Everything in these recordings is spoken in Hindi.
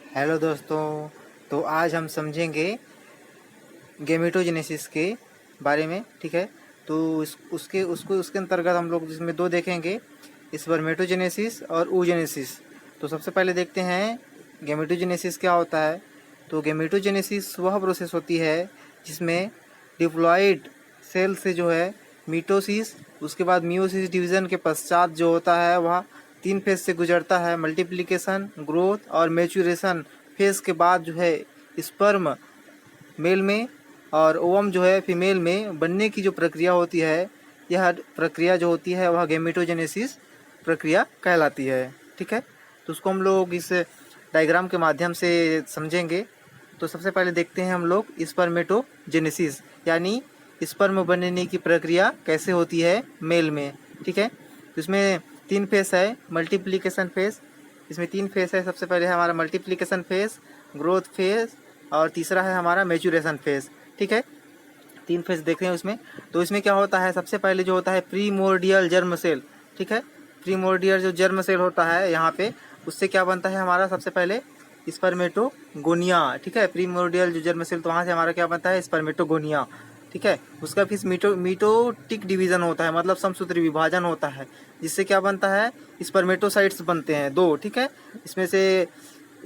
हेलो दोस्तों। तो आज हम समझेंगे गेमेटोजेनेसिस के बारे में। ठीक है, तो उसके अंतर्गत हम लोग जिसमें दो देखेंगे, स्पर्मेटोजेनेसिस और ooजेनेसिस। तो सबसे पहले देखते हैं गेमेटोजेनेसिस क्या होता है। तो गेमेटोजेनेसिस वह प्रोसेस होती है जिसमें डिप्लॉयड सेल से जो है मीटोसिस, उसके बाद मियोसिस डिवीज़न के पश्चात जो होता है वह 3 फेज से गुजरता है। मल्टीप्लिकेशन, ग्रोथ और मैच्योरेशन फेज के बाद जो है स्पर्म मेल में और ओवम जो है फीमेल में बनने की जो प्रक्रिया होती है, यह प्रक्रिया जो होती है वह गेमेटोजेनेसिस प्रक्रिया कहलाती है। ठीक है, तो उसको हम लोग इस डायग्राम के माध्यम से समझेंगे। तो सबसे पहले देखते हैं हम लोग स्पर्मेटोजेनेसिस, यानी स्पर्म बनने की प्रक्रिया कैसे होती है मेल में। ठीक है, तो इसमें 3 फेस है। मल्टीप्लिकेशन फेज, इसमें 3 फेस है। सबसे पहले है हमारा मल्टीप्लिकेशन फेज, ग्रोथ फेज और तीसरा है हमारा मैच्योरेशन फेज। ठीक है, 3 फेज देख रहे हैं उसमें। तो इसमें क्या होता है, सबसे पहले जो होता है प्रीमोर्डियल जर्म सेल। ठीक है, प्रीमोर्डियल जो जर्म सेल होता है यहाँ पे, उससे क्या बनता है हमारा सबसे पहले स्पर्मेटोगोनिया। ठीक है, प्रीमोर्डियल जो जर्म सेल, तो वहाँ से हमारा क्या बनता है स्पर्मेटोगोनिया। ठीक है, उसका फिर मीटोटिक डिवीजन होता है, मतलब समसूत्री विभाजन होता है, जिससे क्या बनता है स्पर्मेटोसाइट्स बनते हैं 2। ठीक है, इसमें से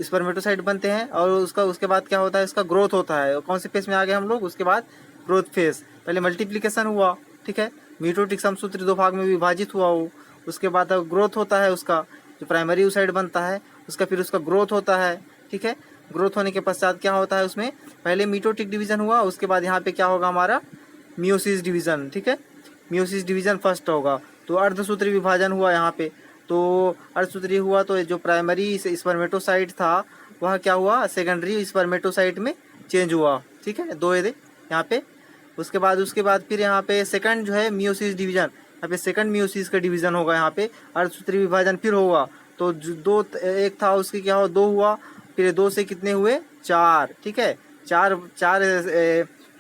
स्पर्मेटोसाइट बनते हैं और उसके बाद क्या होता है, इसका ग्रोथ होता है। कौन से फेज में आ गए हम लोग, उसके बाद ग्रोथ फेज। पहले मल्टीप्लिकेशन हुआ, ठीक है, मीटोटिक समसूत्री 2 भाग में विभाजित हुआ वो, उसके बाद ग्रोथ होता है, उसका जो प्राइमरी oocyte बनता है उसका, फिर उसका ग्रोथ होता है। ठीक है, ग्रोथ होने के पश्चात क्या होता है, उसमें पहले मीटोटिक डिवीजन हुआ, उसके बाद यहाँ पे क्या होगा हमारा मियोसिस डिवीजन। ठीक है, मियोसिस डिवीजन फर्स्ट होगा, तो अर्धसूत्री विभाजन हुआ यहाँ पे। तो अर्धसूत्री हुआ तो जो प्राइमरी स्पर्मेटोसाइट था वह क्या हुआ, सेकेंडरी स्पर्मेटोसाइट में चेंज हुआ। ठीक है, 2 यहाँ पे। उसके बाद फिर यहाँ पे सेकंड जो है मियोसिस डिवीजन, यहाँ पे सेकंड मियोसिस का डिवीजन होगा। यहाँ पे अर्धसूत्री विभाजन फिर होगा, तो जो 1 था उसके क्या हुआ 2 हुआ, फिर 2 से कितने हुए 4। ठीक है, चार चार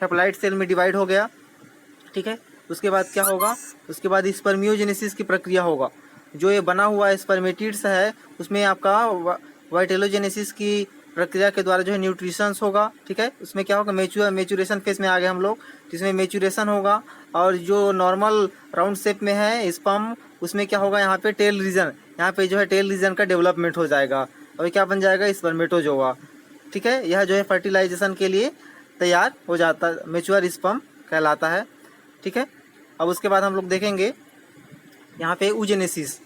हेप्लाइट सेल में डिवाइड हो गया। ठीक है, उसके बाद क्या होगा, उसके बाद स्पर्मियोजेनेसिस की प्रक्रिया होगा। जो ये बना हुआ स्पर्मेटिड्स है उसमें आपका वाइटेलोजेनेसिस की प्रक्रिया के द्वारा जो है न्यूट्रिशंस होगा। ठीक है, उसमें क्या होगा मैच्योरेशन फेज में आ गए हम लोग, जिसमें मैच्योरेशन होगा। और जो नॉर्मल राउंड शेप में है स्पर्म, उसमें क्या होगा यहाँ पे टेल रीजन, यहाँ पे जो है टेल रीजन का डेवलपमेंट हो जाएगा और क्या बन जाएगा स्पर्मेटोजोआ। ठीक है, यह जो है फर्टिलाइजेशन के लिए तैयार हो जाता है, मैच्योर स्पर्म कहलाता है। ठीक है, अब उसके बाद हम लोग देखेंगे यहाँ पे ooजेनेसिस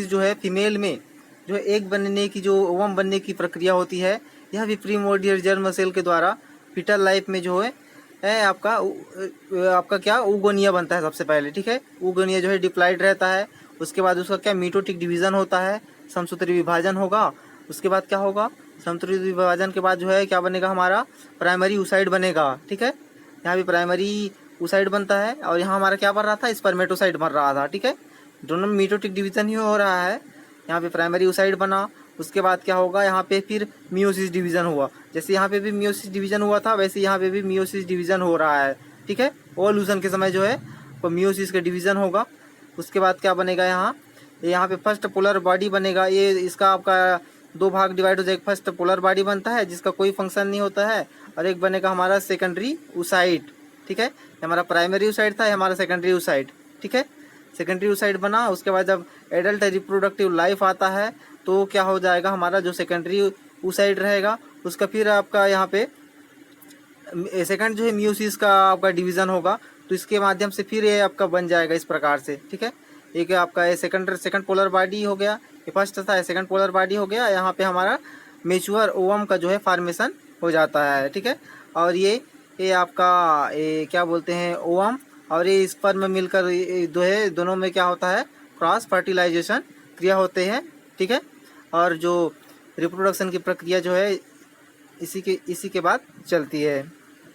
जो है फीमेल में जो है एग बनने की, जो ओवम बनने की प्रक्रिया होती है, यह भी प्रीमोर्डियल जर्म सेल के द्वारा फीटल लाइफ में जो है आपका क्या ooगोनिया बनता है सबसे पहले। ठीक है, ooगोनिया जो है डिप्लॉयड रहता है, उसके बाद उसका क्या मीटोटिक डिवीजन होता है, समसूत्री विभाजन होगा। उसके बाद क्या होगा, समसूत्री विभाजन के बाद जो है क्या बनेगा हमारा प्राइमरी oocyte बनेगा। ठीक है, यहाँ भी प्राइमरी oocyte बनता है और यहाँ हमारा क्या बन रहा था स्पर्मेटोसाइट बन रहा था। ठीक है, दोनों में मीटोटिक डिवीजन ही हो रहा है। यहाँ पे प्राइमरी oocyte बना, उसके बाद क्या होगा यहाँ पे फिर मियोसिस डिवीजन हुआ। जैसे यहाँ पे भी मियोसिस डिवीजन हुआ था वैसे यहाँ पे भी मियोसिस डिवीजन हो रहा है। ठीक है, ओवल्यूशन के समय जो है वो मियोसिस का डिवीजन होगा। उसके बाद क्या बनेगा यहाँ पे फर्स्ट पोलर बॉडी बनेगा। ये इसका आपका 2 भाग डिवाइड हो जाएगा। फर्स्ट पोलर बॉडी बनता है जिसका कोई फंक्शन नहीं होता है, और एक बनेगा हमारा सेकेंडरी oocyte। ठीक है, हमारा प्राइमरी oocyte था, हमारा सेकेंडरी oocyte। ठीक है, सेकेंडरी oocyte बना, उसके बाद जब एडल्ट रिप्रोडक्टिव लाइफ आता है तो क्या हो जाएगा हमारा जो सेकेंडरी oocyte रहेगा उसका फिर आपका यहाँ पे सेकंड जो है मियोसिस का आपका डिवीजन होगा, तो इसके माध्यम से फिर ये आपका बन जाएगा इस प्रकार से। ठीक है, एक आपका ये सेकंड पोलर बॉडी हो गया, ये फर्स्ट था सेकंड पोलर बॉडी हो गया। यहाँ पे हमारा मेच्योर ओवम का जो है फॉर्मेशन हो जाता है। ठीक है, और ये आपका ये क्या बोलते हैं ओवम और ये स्पर्म में मिलकर जो है दोनों में क्या होता है क्रॉस फर्टिलाइजेशन क्रिया होते हैं। ठीक है, और जो रिप्रोडक्शन की प्रक्रिया जो है इसी के बाद चलती है।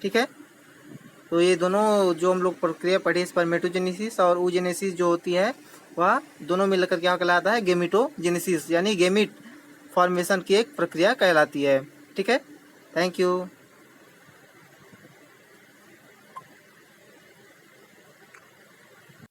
ठीक है, तो ये दोनों जो हम लोग प्रक्रिया पढ़ी स्पर्मेटोजेनेसिस और ooजेनेसिस जो होती है वह दोनों मिलकर क्या कहलाता है गेमेटोजेनेसिस, यानी गेमिट फॉर्मेशन की एक प्रक्रिया कहलाती है। ठीक है, थैंक यू।